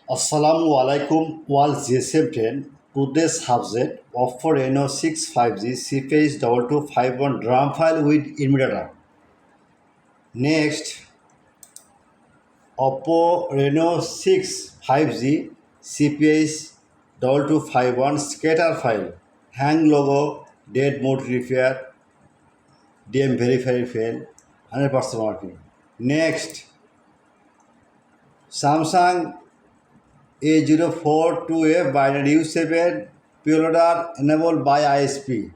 Assalamu alaikum wal GSM 10. Today's subject Oppo Reno 6 5G CPH 2251 drum file with imitator. Next, Oppo Reno 6 5G CPH 2251 scatter file. Hang logo, dead mode repair, DM verify fail, 100% working. Next, Samsung A042F binary U7 preloader enabled by ISP.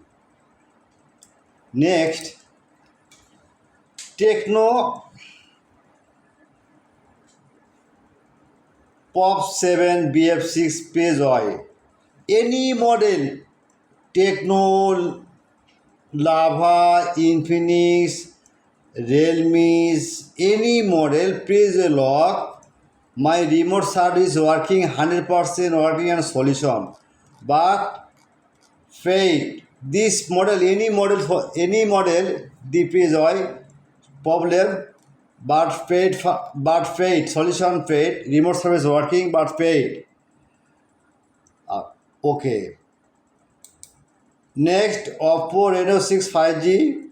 Next, Tecno Pop 7 BF6 Pay Joy. Any model, Tecno, Lava, Infinix, Realme's, any model, please lock. My remote service working 100% working and solution. But fate, this model, any model for any model, the joy problem, but fate, solution fate, remote service working, but fate. Okay. Next, Oppo Reno 6 5G.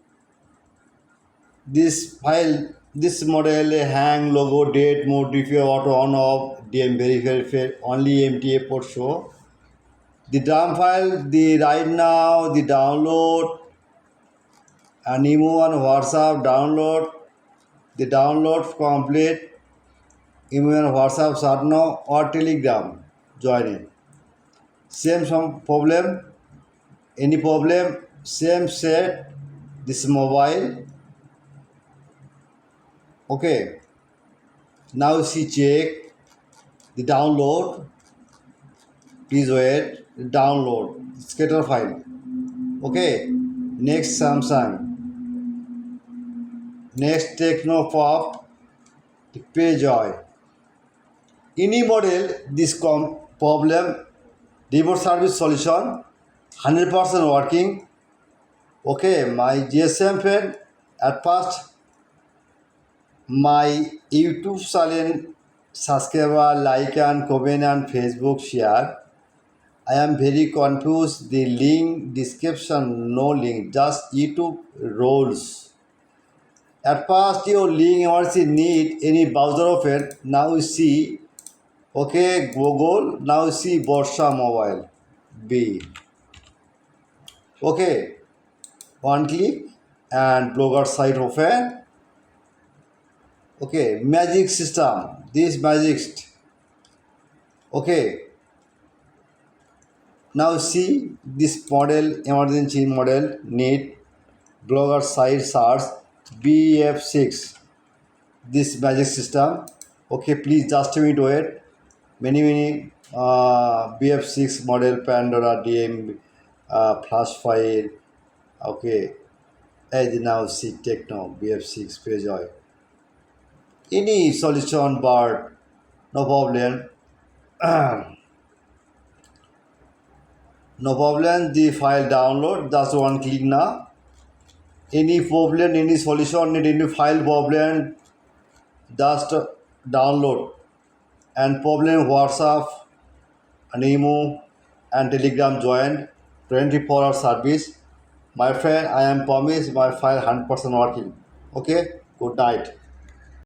This model hang logo, date, mode, repair, auto on off, DM verify, only MTA port show. The DRAM file, the right now, the download, and emo on WhatsApp download, the download complete, emo on WhatsApp Sarno or Telegram joining. Same some problem, any problem, same set, this mobile. Okay, now see check the download. Please wait, download scatter file. Okay, next Samsung, next Tecno Pop, the Pay Joy. Any model, this problem, remote service solution, 100% working. Okay, my GSM friend, at first, my YouTube channel subscriber, like and comment and Facebook share. I am very confused. The link description, no link, just YouTube roles. At first, your link emergency need any browser open. Now you see, okay, Google. Now you see Borsha mobile B. Okay, one click and blogger site open. Okay, magic system. This magic. Okay. Now see this model, emergency model need blogger site search BF6. This magic system. Okay, please just a minute wait. Many BF6 model Pandora DM flash file. Okay, as now see Tecno BF6 Pay Joy. Any solution but no problem. No problem, the file download, just one click now. Any problem, any solution, need any file problem, just download. And problem WhatsApp, and email, and Telegram joined, 24-hour service. My friend, I am promised my file 100% working. Okay, good night.